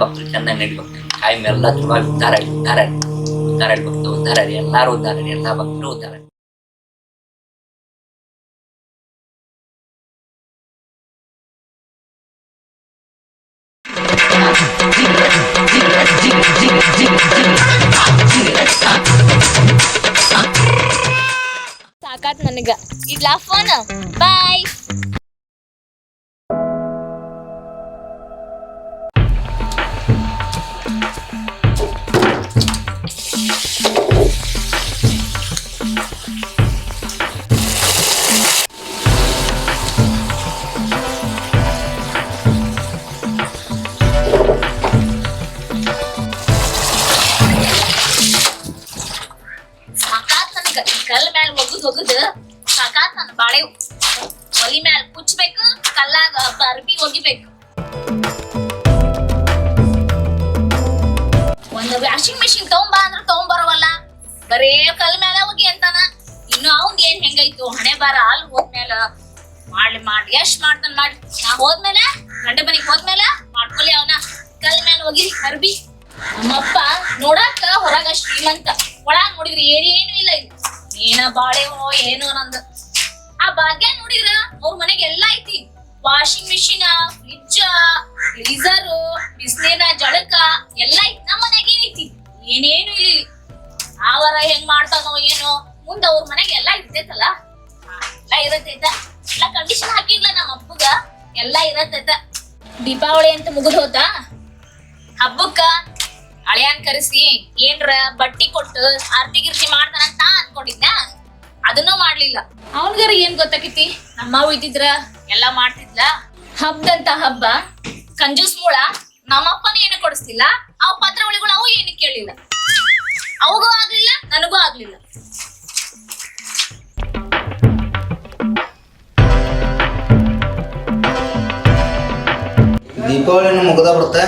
ಭಕ್ತರು ಚೆನ್ನಾಗಿ ನಡಿಬೇಕು. ಕಾಯಿ ಮೇಲೆಲ್ಲ ಚಲೋ ಉದ್ಧಾರ ಉದ್ಧಾರ ಉದ್ಧಾರ ಭಕ್ತ ಉದ್ಧಾರ ರೀ, ಎಲ್ಲಾರು ಉದ್ಧಾರ ರೀ, ಎಲ್ಲಾ ಭಕ್ತರು ಉದ್ಧಾರ. ಸಾಕಾತ್ ನನಗ. ಇಡ್ಲಾ ಫೋನ್, ಬಾಯ್. ಕಲ್ ಮ್ಯಾಲ ಒಗದ್ ಸಾಕಾತ್ ನನ್ ಬಾಳೆ. ಒಲಿ ಮ್ಯಾಲ ಕುಚ್ಬೇಕು, ಕಲ್ಲಾಗ ಅರ್ಬಿ ಒಗಿಬೇಕು. ಒಂದ್ ವಾಷಿಂಗ್ ಮಿಷಿನ್ ತಗೊಂಬಾ ಅಂದ್ರ ತಗೊಂಬರವಲ್ಲ, ಬರೇ ಕಲ್ ಮ್ಯಾಲ ಒಗಿ ಅಂತಾನ. ಇನ್ನು ಅವ್ನ್ ಏನ್ ಹೆಂಗೈತು ಹಣೆ ಬಾರ. ಅಲ್ಲಿ ಹೋದ್ಮೇಲ ಮಾಡಿ ಎಷ್ಟ್ ಮಾಡ್ತಾನ ಮಾಡಿ. ನಾ ಹೋದ್ಮೇಲೆ ಗಂಡ ಮನಿಗ್ ಹೋದ್ಮೇಲ ಮಾಡ್ಕೊಲಿ ಅವನ ಕಲ್ ಮ್ಯಾಲ ಒಗಿ ಅರ್ಬಿ. ನಮ್ಮಪ್ಪ ನೋಡಾಕ ಹೊರಗ ಶ್ರೀಮಂತ, ಒಳಗ್ ನೋಡಿದ್ರಿ ಏನೇನು ಇಲ್ಲ. ಏನ ಬಾಳೆವೋ ಏನೋ ನಂದು. ಆ ಭಾಗ್ಯ ನೋಡಿದ್ರ ಅವ್ರ ಮನೆಗೆ ಎಲ್ಲಾ ಐತಿ. ವಾಷಿಂಗ್ ಮಿಷಿನ್, ಫ್ರಿಡ್ಜ್, ಫ್ರೀಜರ್, ಬಿಸಿನೀರ ಜಳಕ ಎಲ್ಲಾ ಐತಿ. ನಮ್ಮ ಮನೆಗೆ ಏನೈತಿ? ಏನೇನು ಇಲ್ಲಿ. ಅವರ ಹೆಂಗ್ ಮಾಡ್ತಾನೋ ಏನೋ. ಮುಂದ ಅವ್ರ ಮನೆಗೆ ಎಲ್ಲಾ ಇರ್ತೈತಲ್ಲ, ಎಲ್ಲಾ ಇರತೈತ. ಎಲ್ಲಾ ಕಂಡೀಷನ್ ಹಾಕಿರ್ಲ ನಮ್ಮ ಅಪ್ಪಗ, ಎಲ್ಲಾ ಇರತೈತ. ದೀಪಾವಳಿ ಅಂತ ಮುಗಿದ್ ಹೋತ. ಹಬ್ಬಕ್ಕ ಹಳೆಯನ್ ಕರೆಸಿ ಏನ್ರ ಬಟ್ಟಿ ಕೊಟ್ಟು ಆರ್ತಿ ಗಿರ್ತಿ ಮಾಡ್ತಾನಂತ ಅನ್ಕೊಂಡಿದ್ನ. ಅದನ್ನೂ ಮಾಡ್ಲಿಲ್ಲ. ಅವನ್ಗಾರ ಏನ್ ಗೊತ್ತಾಕೈತಿ, ನಮ್ಮವ್ ಇದ್ದಿದ್ರ ಎಲ್ಲಾ ಮಾಡ್ತಿದ್ಲ. ಹಬ್ಬದಂತ ಹಬ್ಬ ಕಂಜೂಸ್ ಮೂಳ. ನಮ್ಮಪ್ಪನ ಏನು ಕೊಡಿಸ್ತಿಲ್ಲ. ಅವ್ ಪತ್ರಾವಳಿಗಳು ಅವು ಏನು ಕೇಳಿಲ್ಲ. ಅವಗೂ ಆಗ್ಲಿಲ್ಲ, ನನಗೂ ಆಗ್ಲಿಲ್ಲ. ದೀಪಾವಳಿನೂ ಮುಗ್ದ ಬಿಡುತ್ತೆ.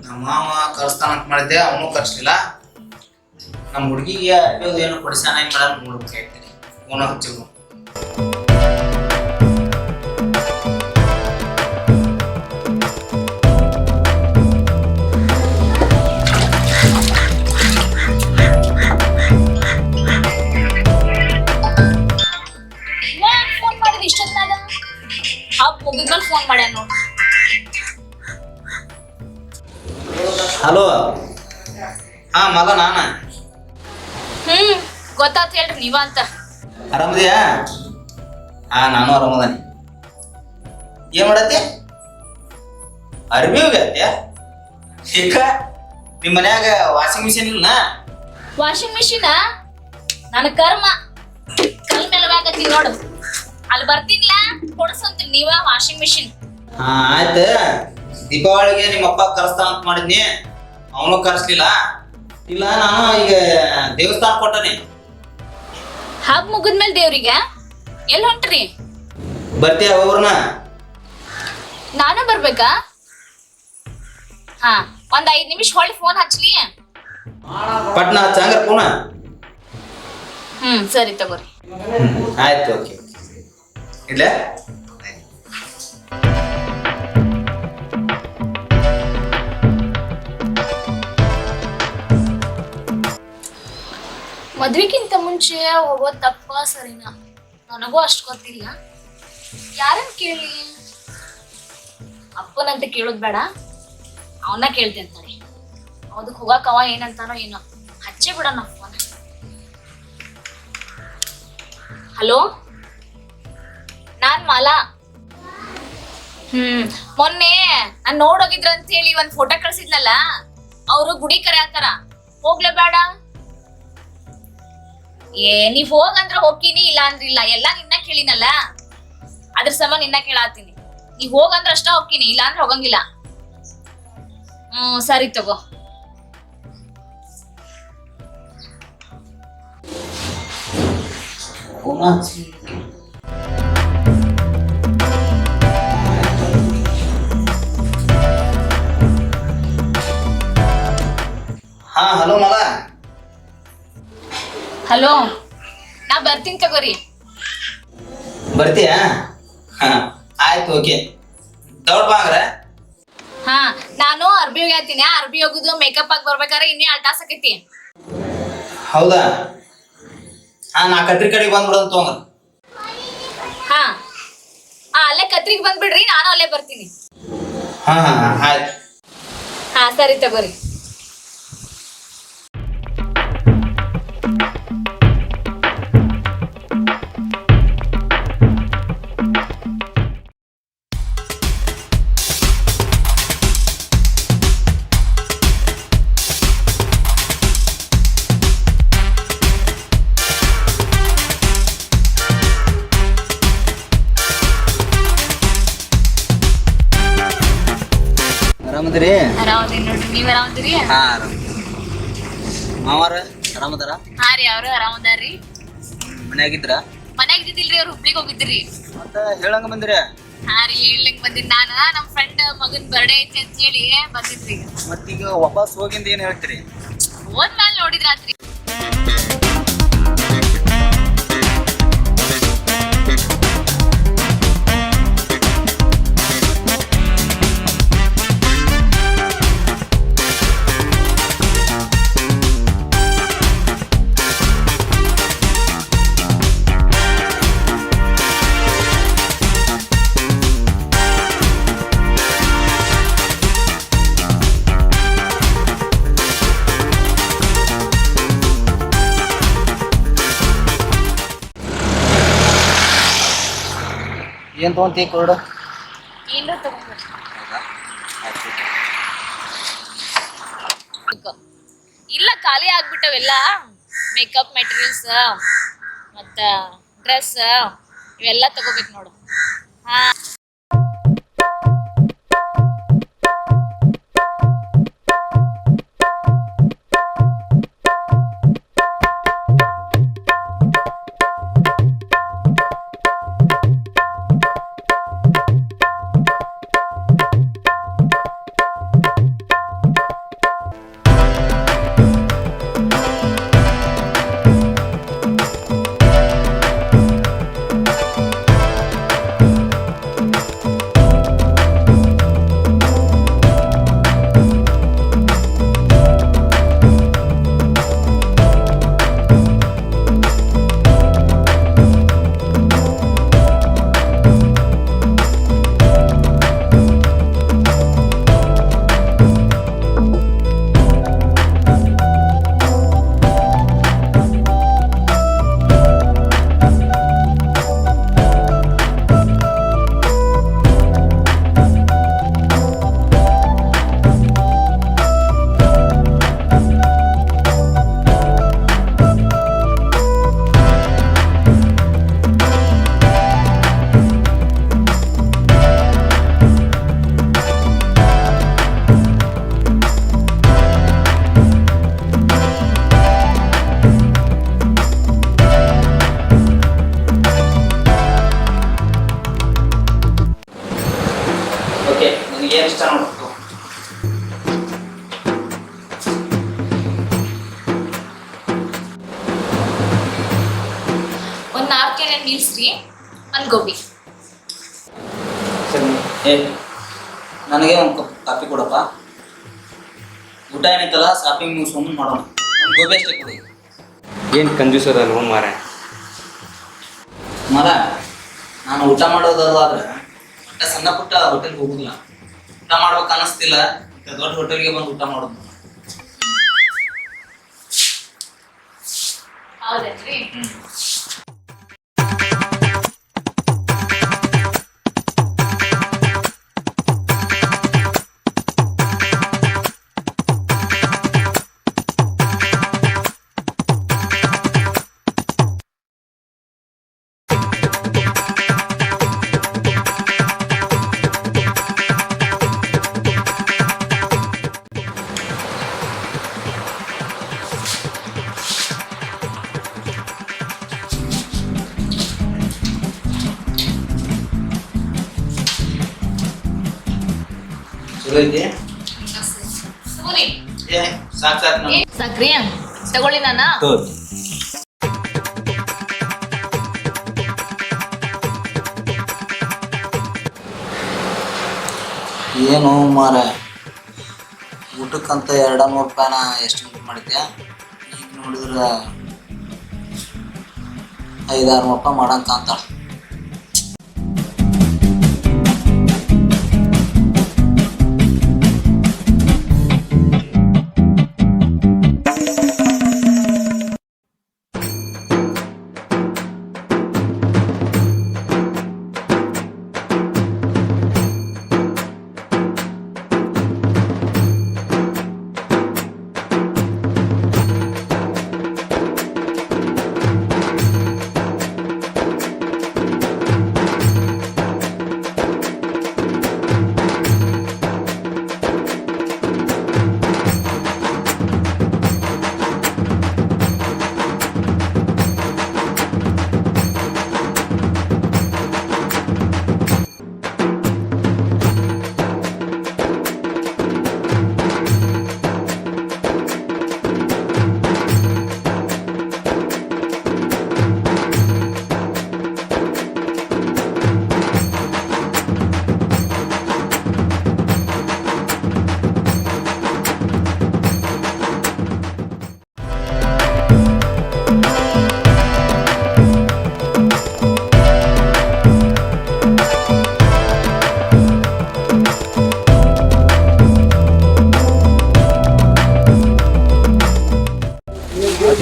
ನಮ್ಮ ಮಾವ ಕರೆಸ್ತಾನ ಅಂತ ಮಾಡಿದ್ದೆ, ಅವನು ಕರ್ಸ್ಲಿಲ್ಲ. ನಮ್ಮ ಹುಡುಗಿಗೆ ಏನು ಕೊಡಿಸಾನ ನೋಡ್ಬೇಕಾಗ್ತದೆ. ಅವನು ಹಚ್ಚಿದ್ರು. ಫೋನ್ ಮಾಡಿದ್ ಇಷ್ಟೊತ್ನಾಗ? ಹಬ್ಬ ಮುಗಿದ್ಮೇಲೆ ಫೋನ್ ಮಾಡ್ಯಾನ ನೋಡ್. ಹಲೋ, ಹಾ ಮಗ ನಾನ. ಗೊತ್ತಾತ್ ಹೇಳ್ರಿ ನೀವ ಅಂತ. ಆರಾಮದಿಯಾ? ಹಾ ನಾನು ಆರಾಮದಾನಿ. ಏನ್ ಮಾಡತ್ತಿ? ಅರ್ಬಿ ಹೋಗ್ಯಾತ್ಯ? ಈಗ ನಿಮ್ ಮನ್ಯಾಗ ವಾಷಿಂಗ್ ಮಿಷಿನ್ ಇಲ್ಲ? ವಾಷಿಂಗ್ ಮಿಷಿನ್ ನನ್ನ ಕರ್ಮ. ಕಲ್ ಮೇಲೆ ಆಗತ್ತಿ ನೋಡು. ಅಲ್ಲಿ ಬರ್ತೀನಿಲ್ಲ, ಕೊಡ್ಸಂತೀರಿ ನೀವ ವಾಷಿಂಗ್ ಮಿಷಿನ್. ಹಾ ಆಯ್ತು. ದೀಪಾವಳಿಗೆ ನಿಮ್ಮಪ್ಪ ಕರೆಸ್ತಾನ ಅಂತ ಮಾಡಿದ್ನಿ, ಅವನು ಕರೆಸ್ಲಿಲ್ಲ. ಇಲ್ಲ ನಾನು ಈಗ ದೇವಸ್ಥಾನ ಕೊಟ್ಟನಿ. ಹಬ್ಬ ಮುಗಿದ್ಮೇಲೆ ದೇವ್ರಿಗೆ ಎಲ್ಲಿ ಹೊಂಟ್ರಿ? ಬರ್ತೀಯ ಅವ್ರನ್ನ? ನಾನು ಬರ್ಬೇಕಾ? ಹಾ, ಒಂದ್ 5 ನಿಮಿಷ ಹೊಳ್ಳಿ ಫೋನ್ ಹಚ್ಲಿ. ಪಟ್ನ ಹಂಗಾರ ಪೂನ. ಸರಿ ತಗೋರಿ. ಆಯ್ತು, ಓಕೆ. ಇಲ್ಲ ಮದ್ವಿಗಿಂತ ಮುಂಚೆ ಹೋಗೋ ತಪ್ಪ ಸರಿನಾ? ನನಗೂ ಅಷ್ಟು ಗೊತ್ತಿಲ್ಲ. ಯಾರನ್ನ ಕೇಳಿ? ಅಪ್ಪನಂತ ಕೇಳೋದ್ ಬೇಡ, ಅವನ್ನ ಕೇಳ್ತೇನೆ ನೋಡಿ. ಅದಕ್ಕೆ ಹೋಗಾಕ ಅವ ಏನಂತಾನೋ ಏನೋ. ಹಚ್ಚೇ ಬಿಡೋಣ ಫೋನ್. ಹಲೋ, ನಾನ್ ಮಾಲಾ. ಮೊನ್ನೆ ನಾನ್ ನೋಡೋಗಿದ್ರ ಅಂತ ಹೇಳಿ ಒಂದ್ ಫೋಟೋ ಕಳ್ಸಿದ್ನಲ್ಲ, ಅವ್ರು ಗುಡಿ ಕರೆಯತ್ತಾರ. ಹೋಗ್ಲೇ ಬೇಡ? ನೀವ್ ಹೋಗಂದ್ರ ಹೋಗ್ತೀನಿ, ಇಲ್ಲ ಅಂದ್ರ ಇಲ್ಲ. ಎಲ್ಲಾ ನಿನ್ನ ಕೇಳಿನಲ್ಲ, ಅದ್ರ ಸಮ ನಿನ್ನ ಕೇಳಾತೀನಿ. ನೀವ್ ಹೋಗಂದ್ರ ಅಷ್ಟ ಹೋಗ್ತೀನಿ, ಇಲ್ಲ ಅಂದ್ರ ಹೋಗಂಗಿಲ್ಲ. ಸರಿ ತಗೋ. ಹಾ ಹಲೋ ಮಲ. ಹಲೋ, ನಾ ಬರ್ತೀನಿ ತಗೋರಿ. ಬರ್ತೀಯಾ? ಹಾ ಆಯ್ತು, ಓಕೆ. ತಗೊಳ್ ಬಾ ಹಂಗಾರ. ಹಾ, ನಾನು ಅರ್ಬಿ ಹೋಗ್ಯಾತೀನಿ ಅರ್ಬಿ ಹೋಗುದು ಮೇಕಪ್ ಆಗಿ ಬರ್ಬೇಕಾದ್ರೆ ಇನ್ನೇ ಅಲ್ಟಾಸ್ ಆಕೈತಿ. ಹೌದಾ ನಾ ಕತ್ರಿ ಕಡೆಗೆ ಬಂದ್ಬಿಡೋದು ತಗೊಂಡ್ರ. ಹಾ ಅಲ್ಲೇ ಕತ್ರಿಗೆ ಬಂದ್ಬಿಡ್ರಿ, ನಾನು ಅಲ್ಲೇ ಬರ್ತೀನಿ. ಹಾ ಆಯ್ತು. ಹಾ ಸರಿ ತಗೋರಿ. ಆರಾಮದ್ರಿ? ಆರಾಮದೀನಿ ನೋಡ್ರಿ, ನೀವ್ ಆರಾಮದಿರಿ? ಹಾ ಆರಾಮ. ಮಾವಾರ ಆರಾಮದಾರ? ಹಾ ರೀ, ಅವ್ರು ಆರಾಮದಾರ್ರಿ. ಮನ್ಯಾಗಿದ್ರ? ಮನ್ಯಾಗ ಇದ್ದಿಲ್ರಿ, ಅವ್ರು ಹುಬ್ಳಿಗ್ ಹೋಗಿದ್ರಿ. ಮತ್ತ ಹೇಳಂಗ ಬಂದ್ರಿ? ಹಾ ರೀ, ಹೇಳಂಗ್ ಬಂದಿದ್ ನಾನ ನಮ್ ಫ್ರೆಂಡ್ ಮಗನ್ ಬರ್ಡೇ ಐತಿ ಅಂತ ಹೇಳಿ ಬಂದಿದ್ರಿ. ಮತ್ತೀಗ ವಾಪಸ್ ಹೋಗಿಂದ ಏನ್ ಹೇಳ್ತೀರಿ? ಹೋದ್ಮೇಲೆ ನೋಡಿದ್ರಾತ್ರಿ. ಏನ್ ತಗೊಂತಿ ಕೊಡು? ಏನ್ರ ತಗೊಂಡ್ರಿ. ಇಲ್ಲ ಖಾಲಿ ಆಗ್ಬಿಟ್ಟವೆಲ್ಲ, ಮೇಕಪ್ ಮೆಟೀರಿಯಲ್ಸ್ ಮತ್ತ ಡ್ರೆಸ್ ಇವೆಲ್ಲ ತಗೋಬೇಕು ನೋಡು. ಹಾ ಏನ್ ಇಷ್ಟ ನೋಡ್ತು? ಒಂದ್ 4 ಕೆರೆ ನಿಲ್ಸ್ರಿ, ಒಂದ್ ಗೋಬಿ. ನನಗೆ ಒಂದು ಕಪ್ ಕಾಫಿ ಕೊಡಪ್ಪ. ಊಟ ಏನೈತಲ್ಲ ಶಾಪಿಂಗ್ ನೀವು ಸುಮ್ಮನೆ ಮಾಡೋಣ. ಒಂದು ಗೋಬಿ ಅಷ್ಟೇ ಕೊಡಿ. ಏನು ಕಂಜೂಸದ ನೋವು ಮಾರ. ನಾನು ಊಟ ಮಾಡೋದಾದ್ರೆ ಮತ್ತೆ ಸಣ್ಣ ಪುಟ್ಟ ಹೋಟೆಲ್ಗೆ ಹೋಗುದಿಲ್ಲ. ಊಟ ಮಾಡ್ಬೇಕು ಅನ್ನಿಸ್ತಿಲ್ಲ, ದೊಡ್ಡ ಹೋಟೆಲ್ಗೆ ಬಂದು ಊಟ ಮಾಡೋದು. ಹೌದೇನ್ರಿ? ಸಾಕ್ರಿ ತಗೊಳ್ಳಿ ನಾನ. ಏನು ಮಾರ ಊಟಕ್ಕಂತ 200 ರೂಪಾಯಿನ ಎಸ್ಟಿಮೇಟ್ ಮಾಡಿದ್ದೆ. ಈಗ ನೋಡಿದ್ರೆ 500-600 ರೂಪಾಯಿ ಮಾಡಂತ ಅಂತಾಳ.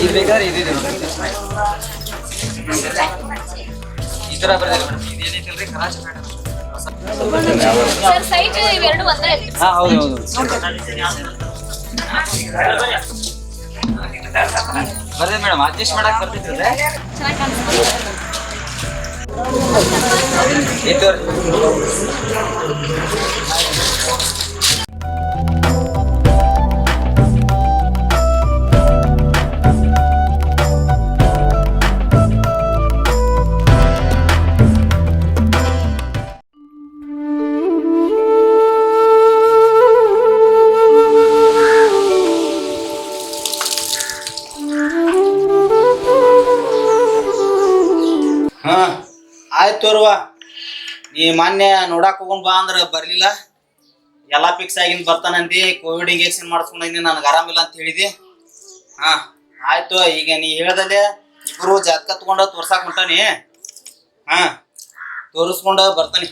ಇದು ಬೇಕಾದ್ರೆ ಇದಿದೆ ನೋಡಿ. ಈ ಥರ ಬರ್ದಿಲ್ಲ ಮೇಡಮ್. ಇದೇನೈತಿಲ್ರಿ ಕರಾಚಿ ಪ್ಯಾಟರ್ನ್. ಸರ್ ಸೈಜ್ ಇವೆರಡು ಒಂದೇ ಐತಿ. ಹಾಂ ಹೌದು ಹೌದು. ಬರ್ದೆ ಮೇಡಮ್, ಅಡ್ಜಸ್ಟ್ ಮಾಡಕ್ಕೆ ಬರ್ತಿದ್ರೆ ಚೆನ್ನಾಗಿ ಕಾಣಿಸ್ತದೆ. ಇದು ಆಯ್ತು ತೋರುವ. ನೀ ಮೊನ್ನೆ ನೋಡಕ್ ಹೋಗೋಣ ಬಾ ಅಂದ್ರೆ ಬರ್ಲಿಲ್ಲ. ಎಲ್ಲ ಫಿಕ್ಸ್ ಆಗಿಂದ ಬರ್ತಾನಂದಿ. ಕೋವಿಡ್ ಇಂಜೆಕ್ಷನ್ ಮಾಡಿಸ್ಕೊಂಡಿ, ನನಗೆ ಆರಾಮಿಲ್ಲ ಅಂತ ಹೇಳಿದಿ. ಹಾ ಆಯ್ತು. ಈಗ ನೀ ಹೇಳ್ದಲ್ಲೇ ಇಬ್ರು ಜಾತಕ ತಗೊಂಡ ತೋರ್ಸಾಕ್ ಹೊಂಟಾನಿ. ಹಾ ತೋರಿಸ್ಕೊಂಡ ಬರ್ತಾನೆ.